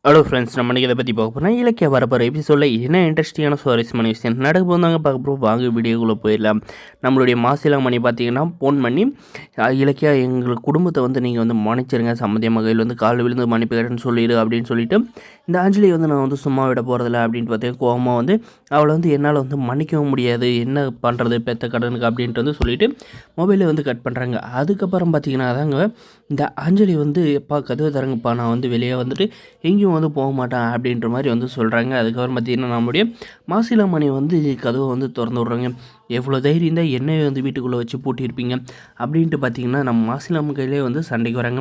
Hello friends, நம்ம இதை பற்றி பார்க்க போகிறோம். இலக்கிய வரப்போகிற எபிசோடில் என்ன இன்ட்ரெஸ்டிங்கான சுவாரஸ்யமான விஷயம் நடக்க போதாங்க பார்க்க போகிறோம். வாங்க வீடியோக்குள்ளே போயிடலாம். நம்மளுடைய மாசிலாமணி பார்த்தீங்கன்னா ஃபோன் பண்ணி இலக்கியா எங்கள் குடும்பத்தை வந்து நீங்கள் வந்து மன்னிச்சிருங்க, சம்மதிய மகையில் வந்து கால் விழுந்து மன்னிப்பு கேட்டேன்னு சொல்லிடு அப்படின்னு சொல்லிட்டு இந்த அஞ்சலி வந்து நான் வந்து சும்மா விட போகிறதில்ல அப்படின்ட்டு பார்த்தீங்கன்னா கோவமாக வந்து அவளை வந்து என்னால் வந்து மன்னிக்கவும் முடியாது, என்ன பண்ணுறது பெத்த கடனுக்கு அப்படின்ட்டு வந்து சொல்லிவிட்டு மொபைலை வந்து கட் பண்ணுறாங்க. அதுக்கப்புறம் பார்த்தீங்கன்னா அதாங்க இந்த அஞ்சலி வந்து எப்பா கதவை தரங்கப்பா, நான் வந்து வெளியே வந்துட்டு எங்கேயும் வந்து போக மாட்டேன் அப்படின்ற மாதிரி வந்து சொல்கிறாங்க. அதுக்கப்புறம் பார்த்திங்கன்னா நம்முடைய மாசிலாமணி வந்து கதவை வந்து திறந்து விட்றாங்க. எவ்வளோ தைரியம் தான் என்னையே வந்து வீட்டுக்குள்ளே வச்சு பூட்டியிருப்பீங்க அப்படின்ட்டு பார்த்திங்கன்னா நம்ம மாசிலாமன் கையிலே வந்து சண்டைக்கு வராங்க.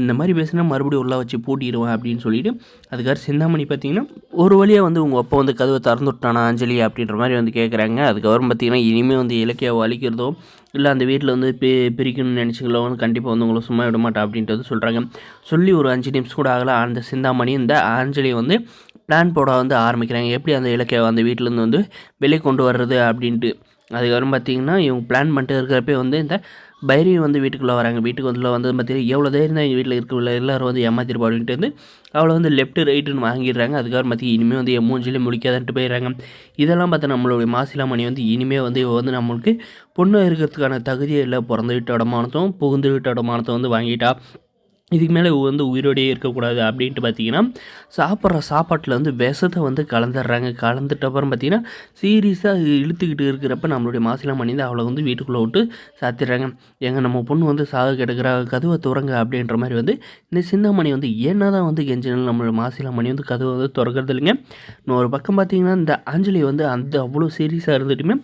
இந்த மாதிரி பேசினா மறுபடியும் உள்ளே வச்சு பூட்டிடுவேன் அப்படின்னு சொல்லிட்டு அதுக்காக சிந்தாமணி பார்த்திங்கன்னா ஒரு வழியாக வந்து உங்கள் அப்பா வந்து கதவை திறந்து விட்டானா அஞ்சலி அப்படின்ற மாதிரி வந்து கேட்குறாங்க. அதுக்கப்புறம் பார்த்திங்கன்னா இனிமேல் வந்து இலக்கியாவை அழிக்கிறதோ இல்லை அந்த வீட்டில் வந்து பிரிக்கணும்னு நினச்சிங்களோ வந்து கண்டிப்பாக வந்து உங்களை சும்மா விட மாட்டேன் அப்படின்ட்டு வந்து சொல்கிறாங்க. சொல்லி ஒரு 5 நிமிஷம் கூட ஆகலை, அந்த சிந்தாமணி இந்த ஆஞ்சலி வந்து பிளான் போட வந்து ஆரம்பிக்கிறாங்க. எப்படி அந்த இலக்கியாவை அந்த வீட்டிலேருந்து வந்து வெளியே கொண்டு வர்றது அப்படின்ட்டு. அதுக்கப்புறம் பார்த்திங்கன்னா இவங்க பிளான் பண்ணிட்டு இருக்கிறப்பே வந்து இந்த பைரவி வந்து வீட்டுக்குள்ளே வராங்க. வீட்டுக்கு வந்து பார்த்திங்கன்னா எவ்வளோ தைரியம் தான் எங்கள் வீட்டில் இருக்கவில்லை, எல்லோரும் வந்து ஏமாத்திருப்பா அப்படின்ட்டு வந்து அவளை வந்து லெஃப்ட்டு ரைட்டுன்னு வாங்கிடுறாங்க. அதுக்கப்புறம் பார்த்திங்கன்னா இனிமேல் வந்து என் மூஞ்சிலே முழிக்காதன்ட்டு போயிடுறாங்க. இதெல்லாம் பார்த்தா நம்மளுடைய மாசிலாமணி வந்து இனிமேல் வந்து இவ வந்து நம்மளுக்கு பொண்ணு இருக்கிறதுக்கான தகுதியே இல்லை, பிறந்த வீட்டு இடமானத்தும் புகுந்து வீட்டு இடமானத்தை வந்து வாங்கிட்டா, இதுக்கு மேலே வந்து உயிரோடையே இருக்கக்கூடாது அப்படின்ட்டு பார்த்திங்கன்னா சாப்பிட்ற சாப்பாட்டில் வந்து விஷத்தை வந்து கலந்துடுறாங்க. கலந்துட்ட அப்புறம் பார்த்திங்கன்னா சீரியஸாக இழுத்துக்கிட்டு இருக்கிறப்ப நம்மளுடைய மாசிலாமணி வந்து அவளை வந்து வீட்டுக்குள்ளே விட்டு சாத்திடுறாங்க. எங்கள் நம்ம பொண்ணு வந்து சாக கிடக்கிற கதவை துறங்க அப்படின்ற மாதிரி வந்து இந்த சிந்தாமணி வந்து என்ன தான் வந்து கெஞ்சினாலும் நம்மளோட மாசிலாமணி வந்து கதவை வந்து திறக்கிறது இல்லைங்க. இன்னொரு பக்கம் பார்த்திங்கன்னா இந்த அஞ்சலி வந்து அந்த அவ்வளோ சீரியஸாக இருந்துட்டுமே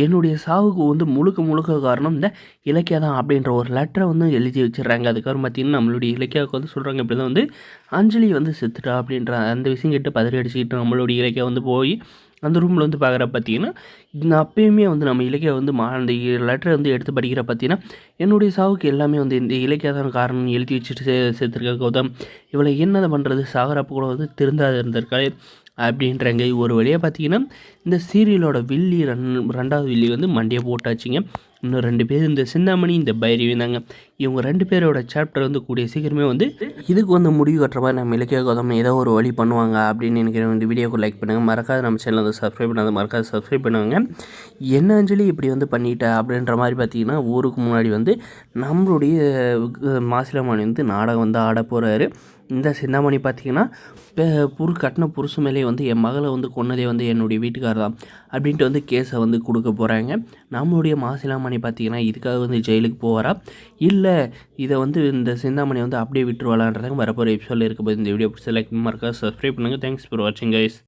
என்னுடைய சாவுக்கு வந்து முழுக்க காரணம் இந்த இலக்கியா தான் அப்படின்ற ஒரு லெட்டரை வந்து எழுதி வச்சிடுறாங்க. அதுக்கப்புறம் பார்த்திங்கன்னா நம்மளுடைய இலக்கியாவுக்கு வந்து சொல்கிறாங்க இப்படி தான் வந்து அஞ்சலி வந்து செத்துட்டா அப்படின்ற அந்த விஷயம் கிட்ட பதறி அடிச்சுக்கிட்டு நம்மளுடைய இலக்கியா வந்து போய் அந்த ரூமில் வந்து பார்க்குற பார்த்திங்கன்னா இந்த அப்பயுமே வந்து நம்ம இலக்கியா வந்து அந்த லெட்டரை வந்து எடுத்து படிக்கிற பார்த்திங்கன்னா என்னுடைய சாவுக்கு எல்லாமே வந்து இந்த இலக்கியா தான் காரணம் எழுதி வச்சுட்டு சேர்த்துருக்க கௌதம், இவளை என்னதை பண்ணுறது, சாகரப்போ கூட வந்து திருந்தாது இருந்திருக்காளே அப்படின்றாங்க. ஒரு வழியாக பார்த்தீங்கன்னா இந்த சீரியலோட வில்லி 2வது வில்லி வந்து மண்டையை போட்டாச்சுங்க. இன்னும் 2 பேர் இந்த சிந்தாமணி இந்த பைரவி தாங்க. இவங்க 2 பேரோட சாப்டர் வந்து கூடிய சீக்கிரமே வந்து இதுக்கு வந்து முடிவு கட்டுற மாதிரி நம்ம இலக்கிய கௌதம் ஏதோ ஒரு வழி பண்ணுவாங்க அப்படின்னு நினைக்கிறேன். இந்த வீடியோக்கு லைக் பண்ணுங்கள், மறக்காத நம்ம சேனல் வந்து சப்ஸ்கிரைப் பண்ணாத மறக்காத சப்ஸ்கிரைப் பண்ணுவாங்க. என்ன அஞ்சலி இப்படி வந்து பண்ணிட்டா அப்படின்ற மாதிரி பார்த்தீங்கன்னா ஊருக்கு முன்னாடி வந்து நம்மளுடைய மாசிலாமணி வந்து நாடகம் வந்து ஆட போகிறாரு. இந்த சிந்தாமணி பார்த்திங்கன்னா கட்டின புருஷ மேலே வந்து என் மகளை வந்து கொன்னதே வந்து என்னுடைய வீட்டுக்காரர் தான் அப்படின்ட்டு வந்து கேஸை வந்து கொடுக்க போகிறாங்க. நம்மளுடைய மாசிலாமணி பார்த்திங்கன்னா இதுக்காக வந்து ஜெயிலுக்கு போவாரா இல்லை இதை வந்து இந்த சிந்தாமணி வந்து அப்படியே விட்டுருவாளான்றதாங்க வரப்போகிற எபிசோடில் இருக்க போது. இந்த வீடியோ பிடிச்ச லைக் மறக்காம சப்ஸ்கிரைப் பண்ணுங்கள். தேங்க்ஸ் ஃபார் வாட்சிங் கைஸ்.